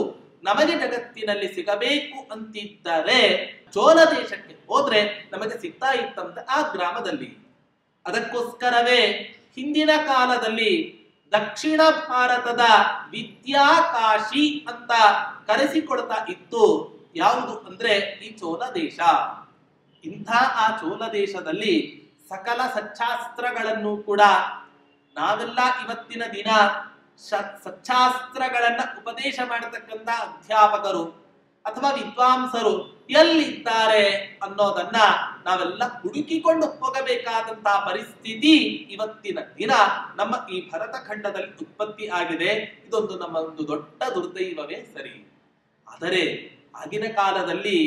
ನಮಗೆ ಜಗತ್ತಿನಲ್ಲಿ ಸಿಗಬೇಕು ಅಂತಿದ್ದರೆ ಚೋಳ ದೇಶಕ್ಕೆ ಹೋದ್ರೆ ನಮಗೆ ಸಿಗ್ತಾ ಇತ್ತಂತೆ ಆ ಗ್ರಾಮದಲ್ಲಿ. ಅದಕ್ಕೋಸ್ಕರವೇ ಹಿಂದಿನ ಕಾಲದಲ್ಲಿ ದಕ್ಷಿಣ ಭಾರತದ ವಿದ್ಯಾಕಾಶಿ ಅಂತ ಕರೆಸಿಕೊಳ್ತಾ ಇತ್ತು. ಯಾವುದು ಅಂದ್ರೆ ಈ ಚೋಳ ದೇಶ. ಇಂಥ ಆ ಚೋಳ ದೇಶದಲ್ಲಿ ಸಕಲ ಸಚ್ಚಾಸ್ತ್ರಗಳನ್ನು ಕೂಡ ನಾವೆಲ್ಲ ಇವತ್ತಿನ ದಿನ ಸಚ್ಚಾಸ್ತ್ರಗಳನ್ನ ಉಪದೇಶ ಮಾಡತಕ್ಕಂತ ಅಧ್ಯಾಪಕರು ಅಥವಾ ವಿದ್ವಾಂಸರು ಎಲ್ಲಿದ್ದಾರೆ ಅನ್ನೋದನ್ನ ನಾವೆಲ್ಲ ಹುಡುಕಿಕೊಂಡು ಹೋಗಬೇಕಾದಂತಹ ಪರಿಸ್ಥಿತಿ ಇವತ್ತಿನ ದಿನ ನಮ್ಮ ಈ ಭರತ ಖಂಡದಲ್ಲಿ ಉತ್ಪತ್ತಿ ಆಗಿದೆ. ಇದೊಂದು ನಮ್ಮ ಒಂದು ದೊಡ್ಡ ದುರ್ದೈವವೇ ಸರಿ. ಆದರೆ ಆಗಿನ ಕಾಲದಲ್ಲಿ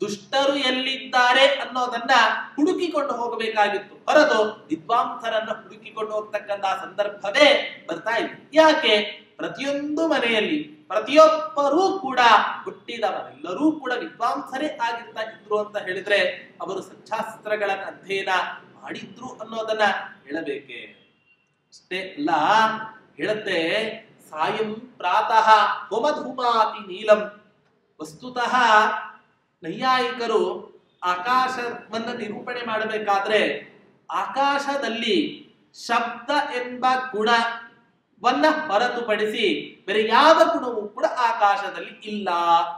ದುಷ್ಟರು ಎಲ್ಲಿದ್ದಾರೆ ಅನ್ನೋದನ್ನ ಹುಡುಕಿಕೊಂಡು ಹೋಗಬೇಕಾಗಿತ್ತು, ಹೊರತು ವಿದ್ವಾಂಸರನ್ನ ಹುಡುಕಿಕೊಂಡು ಹೋಗ್ತಕ್ಕಂತಹ ಸಂದರ್ಭವೇ ಬರ್ತಾ ಇದೆ. ಯಾಕೆ? ಪ್ರತಿಯೊಂದು ಮನೆಯಲ್ಲಿ ಪ್ರತಿಯೊಬ್ಬರೂ ಕೂಡ ಹುಟ್ಟಿದವರೆಲ್ಲರೂ ಕೂಡ ವಿದ್ವಾಂಸರೇ ಆಗಿರ್ತಾ ಇದ್ರು ಅಂತ ಹೇಳಿದ್ರೆ ಅವರು ಸಚ್ಚಾಸ್ತ್ರಗಳನ್ನ ಅಧ್ಯಯನ ಮಾಡಿದ್ರು ಅನ್ನೋದನ್ನ ಹೇಳಬೇಕೆ? ಅಷ್ಟೇ ಅಲ್ಲ, ಹೇಳುತ್ತೆ ಸಾಯಂ ಪ್ರಾತಃ ಹೋಮಧೂಮಾತಿ ನೀಲಂ. ವಸ್ತುತಃ ನೈಯಾಯಿಕರು ಆಕಾಶವನ್ನ ನಿರೂಪಣೆ ಮಾಡಬೇಕಾದ್ರೆ ಆಕಾಶದಲ್ಲಿ ಶಬ್ದ ಎಂಬ ಗುಣವನ್ನ ಹೊರತುಪಡಿಸಿ ಬೇರೆ ಯಾವ ಗುಣವೂ ಕೂಡ ಆಕಾಶದಲ್ಲಿ ಇಲ್ಲ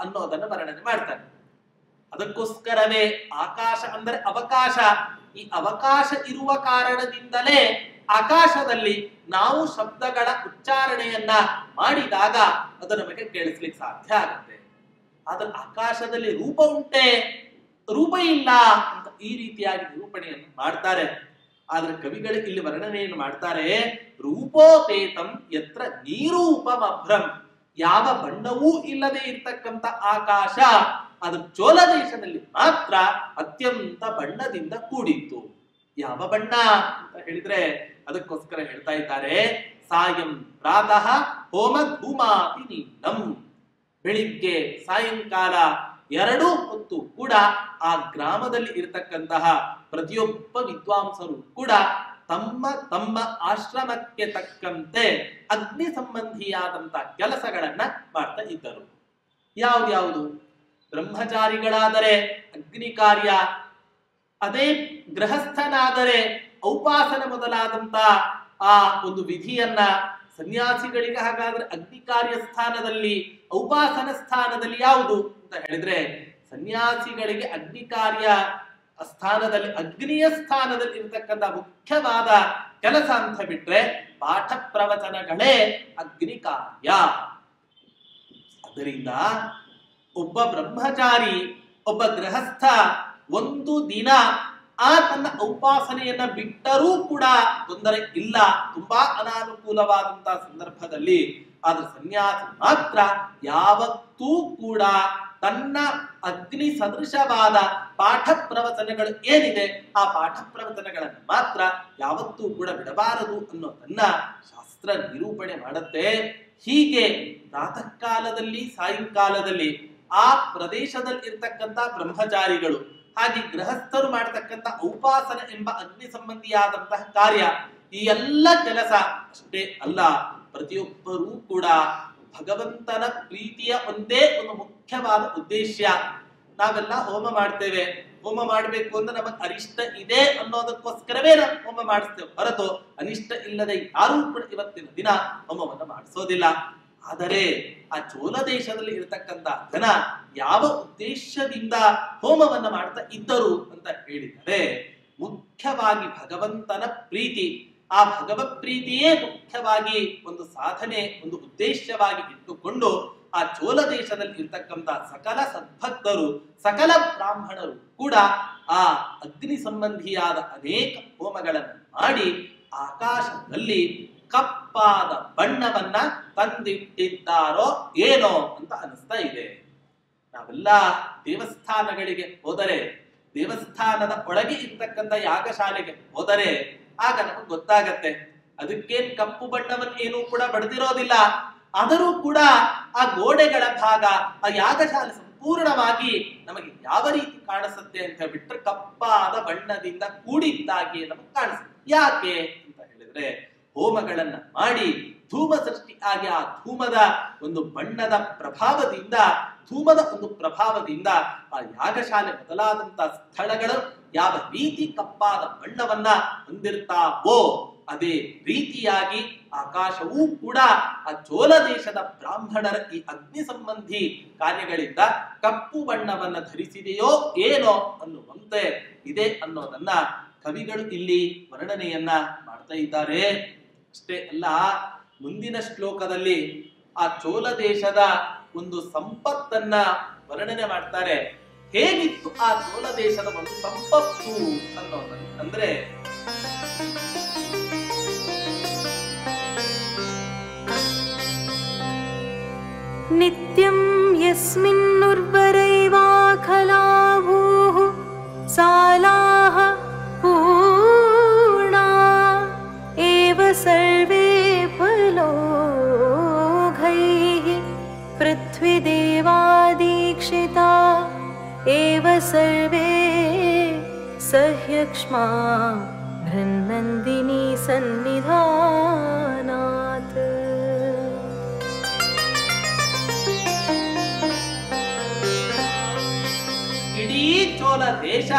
ಅನ್ನೋದನ್ನು ವರ್ಣನೆ ಮಾಡ್ತಾರೆ. ಅದಕ್ಕೋಸ್ಕರವೇ ಆಕಾಶ ಅಂದರೆ ಅವಕಾಶ. ಈ ಅವಕಾಶ ಇರುವ ಕಾರಣದಿಂದಲೇ ಆಕಾಶದಲ್ಲಿ ನಾವು ಶಬ್ದಗಳ ಉಚ್ಚಾರಣೆಯನ್ನ ಮಾಡಿದಾಗ ಅದು ನಮಗೆ ಕೇಳಿಸ್ಲಿಕ್ಕೆ ಸಾಧ್ಯ ಆಗುತ್ತೆ. ಆದ್ರೆ ಆಕಾಶದಲ್ಲಿ ರೂಪ ಉಂಟೆ, ರೂಪ ಇಲ್ಲ ಅಂತ ಈ ರೀತಿಯಾಗಿ ನಿರೂಪಣೆಯನ್ನು ಮಾಡ್ತಾರೆ. ಆದ್ರೆ ಕವಿಗಳು ಇಲ್ಲಿ ವರ್ಣನೆಯನ್ನು ಮಾಡ್ತಾರೆ, ರೂಪೋಪೇತಂ ಯತ್ರ ನೀರೂಪಮಭ್ರಂ. ಯಾವ ಬಣ್ಣವೂ ಇಲ್ಲದೆ ಇರ್ತಕ್ಕಂಥ ಆಕಾಶ ಅದು ಚೋಳ ದೇಶದಲ್ಲಿ ಮಾತ್ರ ಅತ್ಯಂತ ಬಣ್ಣದಿಂದ ಕೂಡಿತ್ತು. ಯಾವ ಬಣ್ಣ ಅಂತ ಹೇಳಿದ್ರೆ ಅದಕ್ಕೋಸ್ಕರ ಹೇಳ್ತಾ ಇದ್ದಾರೆ, ಸಾಯಂ ಪ್ರಾತಃ ಹೋಮ ಧೂಮಾತಿ ನೀಲಂ. ಬೆಳಿಗ್ಗೆ ಸಾಯಂಕಾಲ ಎರಡೂ ಹೊತ್ತು ಕೂಡ ಆ ಗ್ರಾಮದಲ್ಲಿ ಇರತಕ್ಕಂತಹ ಪ್ರತಿಯೊಬ್ಬ ವಿದ್ವಾಂಸರು ಕೂಡ ತಮ್ಮ ತಮ್ಮ ಆಶ್ರಮಕ್ಕೆ ತಕ್ಕಂತೆ ಅಗ್ನಿ ಸಂಬಂಧಿಯಾದಂತಹ ಕೆಲಸಗಳನ್ನ ಮಾಡ್ತಾ ಇದ್ದರು. ಯಾವ್ದ್ಯಾವುದು? ಬ್ರಹ್ಮಚಾರಿಗಳಾದರೆ ಅಗ್ನಿ ಕಾರ್ಯ, ಅದೇ ಗೃಹಸ್ಥನಾದರೆ ಔಪಾಸನ ಮೊದಲಾದಂತ ಆ ಒಂದು ವಿಧಿಯನ್ನ, ಸನ್ಯಾಸಿಗಳಿಗೆ ಹಾಗಾದ್ರೆ ಅಗ್ನಿ ಕಾರ್ಯ ಸ್ಥಾನದಲ್ಲಿ ಔಪಾಸನ ಸ್ಥಾನದಲ್ಲಿ ಯಾವುದು ಅಂತ ಹೇಳಿದ್ರೆ ಸನ್ಯಾಸಿಗಳಿಗೆ ಅಗ್ನಿ ಕಾರ್ಯ ಸ್ಥಾನದಲ್ಲಿ ಅಗ್ನಿಯ ಸ್ಥಾನದಲ್ಲಿ ಇರತಕ್ಕಂಥ ಮುಖ್ಯವಾದ ಕೆಲಸ ಅಂತ ಬಿಟ್ರೆ ಪಾಠ ಪ್ರವಚನಗಳೇ ಅಗ್ನಿ ಕಾರ್ಯ. ಅದರಿಂದ ಒಬ್ಬ ಬ್ರಹ್ಮಚಾರಿ, ಒಬ್ಬ ಗೃಹಸ್ಥ ಒಂದು ದಿನ ಆ ತನ್ನ ಉಪಾಸನೆಯನ್ನ ಬಿಟ್ಟರೂ ಕೂಡ ತೊಂದರೆ ಇಲ್ಲ, ತುಂಬಾ ಅನಾನುಕೂಲವಾದಂತಹ ಸಂದರ್ಭದಲ್ಲಿ. ಆದ್ರೆ ಸನ್ಯಾಸಿ ಮಾತ್ರ ಯಾವತ್ತೂ ಕೂಡ ತನ್ನ ಅಗ್ನಿ ಸದೃಶವಾದ ಪಾಠ ಪ್ರವಚನಗಳು ಏನಿದೆ ಆ ಪಾಠ ಪ್ರವಚನಗಳನ್ನು ಮಾತ್ರ ಯಾವತ್ತೂ ಕೂಡ ಬಿಡಬಾರದು ಅನ್ನೋದನ್ನ ಶಾಸ್ತ್ರ ನಿರೂಪಣೆ ಮಾಡುತ್ತೆ. ಹೀಗೆ ಪ್ರಾತಃ ಕಾಲದಲ್ಲಿ ಸಾಯಂಕಾಲದಲ್ಲಿ ಆ ಪ್ರದೇಶದಲ್ಲಿ ಇರ್ತಕ್ಕಂಥ ಬ್ರಹ್ಮಚಾರಿಗಳು ಹಾಗೆ ಗೃಹಸ್ಥರು ಮಾಡತಕ್ಕಂಥ ಔಪಾಸನ ಎಂಬ ಅಗ್ನಿ ಸಂಬಂಧಿಯಾದಂತಹ ಕಾರ್ಯ, ಈ ಎಲ್ಲ ಕೆಲಸ ಅಷ್ಟೇ ಅಲ್ಲ, ಪ್ರತಿಯೊಬ್ಬರೂ ಕೂಡ ಭಗವಂತನ ಪ್ರೀತಿಯ ಒಂದೇ ಒಂದು ಮುಖ್ಯವಾದ ಉದ್ದೇಶ. ನಾವೆಲ್ಲ ಹೋಮ ಮಾಡ್ತೇವೆ, ಹೋಮ ಮಾಡಬೇಕು ಅಂದ್ರೆ ನಮಗೆ ಅರಿಷ್ಟ ಇದೆ ಅನ್ನೋದಕ್ಕೋಸ್ಕರವೇ ನಾವು ಹೋಮ ಮಾಡಿಸ್ತೇವೆ, ಹೊರತು ಅನಿಷ್ಟ ಇಲ್ಲದೆ ಯಾರೂ ಕೂಡ ಇವತ್ತಿನ ದಿನ ಹೋಮವನ್ನು ಮಾಡಿಸೋದಿಲ್ಲ. ಆದರೆ ಆ ಚೋಳ ದೇಶದಲ್ಲಿ ಇರತಕ್ಕಂತ ಜನ ಯಾವ ಉದ್ದೇಶದಿಂದ ಹೋಮವನ್ನ ಮಾಡ್ತಾ ಇದ್ದರು ಅಂತ ಹೇಳಿದರೆ ಮುಖ್ಯವಾಗಿ ಭಗವಂತನ ಪ್ರೀತಿ. ಆ ಭಗವತ್ ಪ್ರೀತಿಯೇ ಮುಖ್ಯವಾಗಿ ಒಂದು ಸಾಧನೆ, ಒಂದು ಉದ್ದೇಶವಾಗಿ ಇಟ್ಟುಕೊಂಡು ಆ ಚೋಳ ದೇಶದಲ್ಲಿ ಇರ್ತಕ್ಕಂಥ ಸಕಲ ಸದ್ಭಕ್ತರು, ಸಕಲ ಬ್ರಾಹ್ಮಣರು ಕೂಡ ಆ ಅಗ್ನಿ ಸಂಬಂಧಿಯಾದ ಅನೇಕ ಹೋಮಗಳನ್ನು ಮಾಡಿ ಆಕಾಶದಲ್ಲಿ ಕಪ್ಪಾದ ಬಣ್ಣವನ್ನ ತಂದಿಟ್ಟಿದ್ದಾರೋ ಏನೋ ಅಂತ ಅನಿಸ್ತಾ ಇದೆ. ನಾವೆಲ್ಲ ದೇವಸ್ಥಾನಗಳಿಗೆ ಹೋದರೆ, ದೇವಸ್ಥಾನದ ಒಳಗೆ ಇರ್ತಕ್ಕಂಥ ಯಾಗಶಾಲೆಗೆ ಹೋದರೆ ಆಗ ನಮಗೆ ಗೊತ್ತಾಗತ್ತೆ. ಅದಕ್ಕೇನ್ ಕಪ್ಪು ಬಣ್ಣವನ್ನು ಏನೂ ಕೂಡ ಬಡ್ದಿರೋದಿಲ್ಲ. ಆದರೂ ಕೂಡ ಆ ಗೋಡೆಗಳ ಭಾಗ, ಆ ಯಾಗಶಾಲೆ ಸಂಪೂರ್ಣವಾಗಿ ನಮಗೆ ಯಾವ ರೀತಿ ಕಾಣಿಸುತ್ತೆ ಅಂತ ಹೇಳ್ಬಿಟ್ರೆ ಕಪ್ಪಾದ ಬಣ್ಣದಿಂದ ಕೂಡಿದ್ದಾಗಿ ನಮಗೆ ಕಾಣಿಸುತ್ತೆ. ಯಾಕೆ ಅಂತ ಹೇಳಿದ್ರೆ, ಹೋಮಗಳನ್ನ ಮಾಡಿ ಧೂಮ ಸೃಷ್ಟಿ ಆಗಿ ಆ ಧೂಮದ ಒಂದು ಬಣ್ಣದ ಪ್ರಭಾವದಿಂದ, ಧೂಮದ ಒಂದು ಪ್ರಭಾವದಿಂದ ಆ ಯಾಗಶಾಲೆ ಮೊದಲಾದಂತಹ ಸ್ಥಳಗಳು ಯಾವ ರೀತಿ ಕಪ್ಪಾದ ಬಣ್ಣವನ್ನ ಹೊಂದಿರ್ತಾವೋ ಅದೇ ರೀತಿಯಾಗಿ ಆಕಾಶವೂ ಕೂಡ ಆ ಚೋಳ ದೇಶದ ಬ್ರಾಹ್ಮಣರ ಈ ಅಗ್ನಿ ಸಂಬಂಧಿ ಕಾರ್ಯಗಳಿಂದ ಕಪ್ಪು ಬಣ್ಣವನ್ನ ಧರಿಸಿದೆಯೋ ಏನೋ ಅನ್ನುವಂತೆ ಇದೆ ಅನ್ನೋದನ್ನ ಕವಿಗಳು ಇಲ್ಲಿ ವರ್ಣನೆಯನ್ನ ಮಾಡ್ತಾ ಇದ್ದಾರೆ. ಅಷ್ಟೇ ಅಲ್ಲ, ಮುಂದಿನ ಶ್ಲೋಕದಲ್ಲಿ ಆ ಚೋಳ ದೇಶದ ಒಂದು ಸಂಪತ್ತನ್ನ ವರ್ಣನೆ ಮಾಡ್ತಾರೆ. ಹೇಗಿತ್ತು ಆ ಚೋಳ ದೇಶದ ಒಂದು ಸಂಪತ್ತು ಅನ್ನೋದನ್ನ ಅಂದ್ರೆ, ನಿತ್ಯಂ ಯಸ್ಮಿನ್ನುರ್ವರೈವಾಖಲಾಭೂಃ ಸಾಲಾಃ ಪೂರ್ಣಾ ಏವ ಸರ್ವೇ ಫಲೋಘೈಃ ಪೃಥ್ವಿ ದೇವಾದೀಕ್ಷಿತಾ ಏವ ಸರ್ವೇ ಸಹ್ಯಕ್ಷ್ಮಾ ಬೃಹನ್ನಂದಿನಿ ಸನ್ನಿಧಾನಾತ್. ಇಡೀ ಚೋಳ ದೇಶ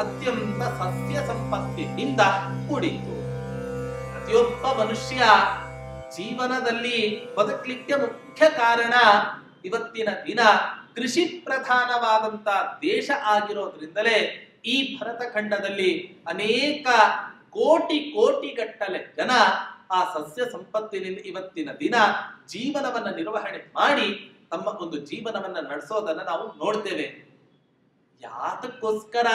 ಅತ್ಯಂತ ಸಸ್ಯ ಸಂಪತ್ತಿನಿಂದ ಕೂಡಿತ್ತು. ಪ್ರತಿಯೊಬ್ಬ ಮನುಷ್ಯ ಜೀವನದಲ್ಲಿ ಬದುಕಲಿಕ್ಕೆ ಮುಖ್ಯ ಕಾರಣ ಇವತ್ತಿನ ದಿನ ಕೃಷಿ ಪ್ರಧಾನವಾದಂತ ದೇಶ ಆಗಿರೋದ್ರಿಂದಲೇ ಈ ಭರತ ಖಂಡದಲ್ಲಿ ಅನೇಕ ಕೋಟಿಗಟ್ಟಲೆ ಜನ ಆ ಸಸ್ಯ ಸಂಪತ್ತಿನಿಂದ ಇವತ್ತಿನ ದಿನ ಜೀವನವನ್ನ ನಿರ್ವಹಣೆ ಮಾಡಿ ತಮ್ಮ ಒಂದು ಜೀವನವನ್ನ ನಡೆಸೋದನ್ನ ನಾವು ನೋಡ್ತೇವೆ. ಯಾತಕ್ಕೋಸ್ಕರ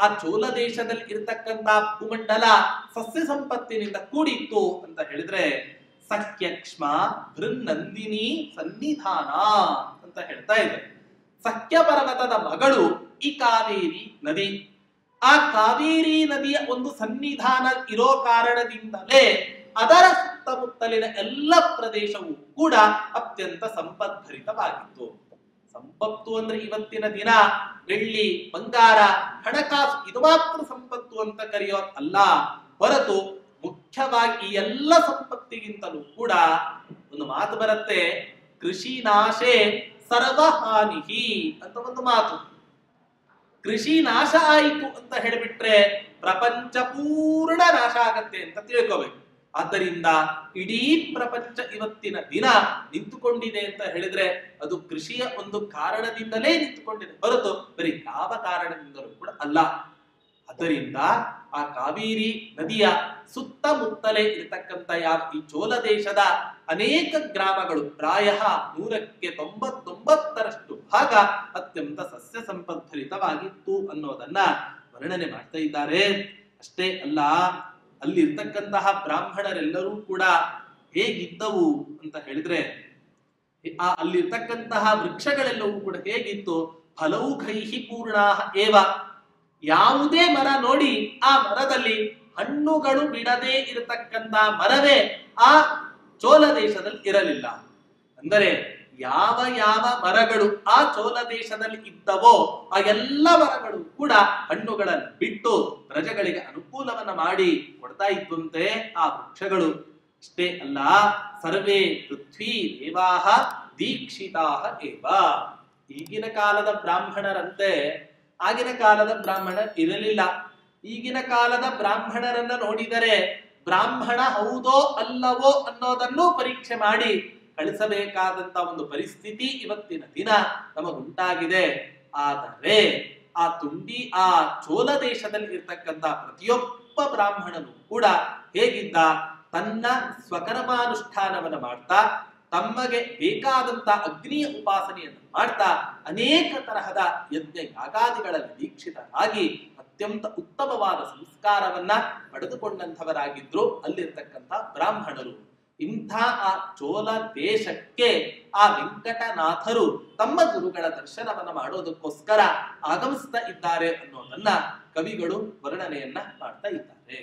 ಆ ಚೋಳ ದೇಶದಲ್ಲಿ ಇರತಕ್ಕಂತ ಭೂಮಂಡಲ ಸಸ್ಯ ಸಂಪತ್ತಿನಿಂದ ಕೂಡಿತ್ತು ಅಂತ ಹೇಳಿದ್ರೆ, ಸಖ್ಯಕ್ಷ್ಮ ಬೃಹನ್ನಂದಿನಿ ಸನ್ನಿಧಾನ ಅಂತ ಹೇಳ್ತಾ ಇದೆ. ಸಖ್ಯ ಪರ್ವತದ ಮಗಳು ಈ ಕಾವೇರಿ ನದಿ. ಆ ಕಾವೇರಿ ನದಿಯ ಒಂದು ಸನ್ನಿಧಾನ ಇರೋ ಕಾರಣದಿಂದಲೇ ಅದರ ಸುತ್ತಮುತ್ತಲಿನ ಎಲ್ಲ ಪ್ರದೇಶವೂ ಕೂಡ ಅತ್ಯಂತ ಸಂಪದ್ಭರಿತವಾಗಿತ್ತು. ಸಂಪತ್ತು ಅಂದ್ರೆ ಇವತ್ತಿನ ದಿನ ಬೆಳ್ಳಿ, ಬಂಗಾರ, ಹಣಕಾಸು ಇದು ಮಾತ್ರ ಸಂಪತ್ತು ಅಂತ ಕರೆಯೋದಲ್ಲ ಹೊರತು, ಮುಖ್ಯವಾಗಿ ಈ ಎಲ್ಲ ಸಂಪತ್ತಿಗಿಂತಲೂ ಕೂಡ ಒಂದು ಮಾತು ಬರುತ್ತೆ, ಕೃಷಿ ನಾಶೇ ಸರ್ವಹಾನಿಹಿ ಅಂತ ಒಂದು ಮಾತು. ಕೃಷಿ ನಾಶ ಆಯಿತು ಅಂತ ಹೇಳಿಬಿಟ್ರೆ ಪ್ರಪಂಚ ಪೂರ್ಣ ನಾಶ ಆಗತ್ತೆ ಅಂತ ತಿಳ್ಕೋಬೇಕು. ಆದ್ದರಿಂದ ಇಡೀ ಪ್ರಪಂಚ ಇವತ್ತಿನ ದಿನ ನಿಂತುಕೊಂಡಿದೆ ಅಂತ ಹೇಳಿದ್ರೆ ಅದು ಕೃಷಿಯ ಒಂದು ಕಾರಣದಿಂದಲೇ ನಿಂತುಕೊಂಡಿದೆ ಹೊರತು ಬರೀ ಯಾವ ಕಾರಣದಿಂದಲೂ ಕೂಡ ಅಲ್ಲ. ಆದ್ದರಿಂದ ಆ ಕಾವೇರಿ ನದಿಯ ಸುತ್ತಮುತ್ತಲೇ ಇರತಕ್ಕಂತ ಯಾವ ಈ ಚೋಳ ದೇಶದ ಅನೇಕ ಗ್ರಾಮಗಳು, ಪ್ರಾಯ 100ಕ್ಕೆ 99% ಭಾಗ ಅತ್ಯಂತ ಸಸ್ಯ ಸಂಪದ್ಭರಿತವಾಗಿತ್ತು ಅನ್ನೋದನ್ನ ವರ್ಣನೆ ಮಾಡ್ತಾ ಇದ್ದಾರೆ. ಅಷ್ಟೇ ಅಲ್ಲ, ಅಲ್ಲಿರ್ತಕ್ಕಂತಹ ಬ್ರಾಹ್ಮಣರೆಲ್ಲರೂ ಕೂಡ ಹೇಗಿದ್ದವು ಅಂತ ಹೇಳಿದ್ರೆ, ಅಲ್ಲಿರ್ತಕ್ಕಂತಹ ವೃಕ್ಷಗಳೆಲ್ಲವೂ ಕೂಡ ಹೇಗಿತ್ತು, ಫಲೌಘೈಹಿ ಪೂರ್ಣಾಃ ಏವ. ಯಾವುದೇ ಮರ ನೋಡಿ ಆ ಮರದಲ್ಲಿ ಹಣ್ಣುಗಳು ಬಿಡದೆ ಇರತಕ್ಕಂತ ಮರವೇ ಆ ಚೋಳ ದೇಶದಲ್ಲಿ ಇರಲಿಲ್ಲ. ಅಂದರೆ ಯಾವ ಯಾವ ಮರಗಳು ಆ ಚೋಳ ದೇಶದಲ್ಲಿ ಇದ್ದವೋ ಆ ಎಲ್ಲ ಮರಗಳು ಕೂಡ ಹಣ್ಣುಗಳನ್ನು ಬಿಟ್ಟು ಪ್ರಜೆಗಳಿಗೆ ಅನುಕೂಲವನ್ನ ಮಾಡಿ ಕೊಡ್ತಾ ಇದ್ದಂತೆ ಆ ವೃಕ್ಷಗಳು. ಅಷ್ಟೇ ಅಲ್ಲ, ಸರ್ವೇ ಪೃಥ್ವಿ ದೇವಾಹ ದೀಕ್ಷಿತಾಹ ಏವ. ಈಗಿನ ಕಾಲದ ಬ್ರಾಹ್ಮಣರಂತೆ ಆಗಿನ ಕಾಲದ ಬ್ರಾಹ್ಮಣ ಇರಲಿಲ್ಲ. ಈಗಿನ ಕಾಲದ ಬ್ರಾಹ್ಮಣರನ್ನ ನೋಡಿದರೆ ಬ್ರಾಹ್ಮಣ ಹೌದೋ ಅಲ್ಲವೋ ಅನ್ನೋದನ್ನು ಪರೀಕ್ಷೆ ಮಾಡಿ ಕಳಿಸಬೇಕಾದಂತ ಒಂದು ಪರಿಸ್ಥಿತಿ ಇವತ್ತಿನ ದಿನ ನಮಗುಂಟಾಗಿದೆ. ಆದರೆ ಆ ಚೋಳ ದೇಶದಲ್ಲಿ ಇರ್ತಕ್ಕಂಥ ಪ್ರತಿಯೊಬ್ಬ ಬ್ರಾಹ್ಮಣನು ಕೂಡ ಹೇಗಿದ್ದ, ತನ್ನ ಸ್ವಕರ್ಮಾನುಷ್ಠಾನವನ್ನು ಮಾಡ್ತಾ ತಮಗೆ ಬೇಕಾದಂತ ಅಗ್ನಿಯ ಉಪಾಸನೆಯನ್ನು ಮಾಡ್ತಾ ಅನೇಕ ತರಹದ ಯಜ್ಞ ಯಾಗಾದಿಗಳಲ್ಲಿ ದೀಕ್ಷಿತರಾಗಿ ಅತ್ಯಂತ ಉತ್ತಮವಾದ ಸಂಸ್ಕಾರವನ್ನ ಪಡೆದುಕೊಂಡಂಥವರಾಗಿದ್ರು ಅಲ್ಲಿರ್ತಕ್ಕಂಥ ಬ್ರಾಹ್ಮಣರು. ಇಂಥ ಆ ಚೋಳ ದೇಶಕ್ಕೆ ಆ ವೆಂಕಟನಾಥರು ತಮ್ಮ ಗುರುಗಳ ದರ್ಶನವನ್ನ ಮಾಡೋದಕ್ಕೋಸ್ಕರ ಆಗಮಿಸ್ತಾ ಇದ್ದಾರೆ ಅನ್ನೋದನ್ನ ಕವಿಗಳು ವರ್ಣನೆಯನ್ನ ಮಾಡ್ತಾ ಇದ್ದಾರೆ.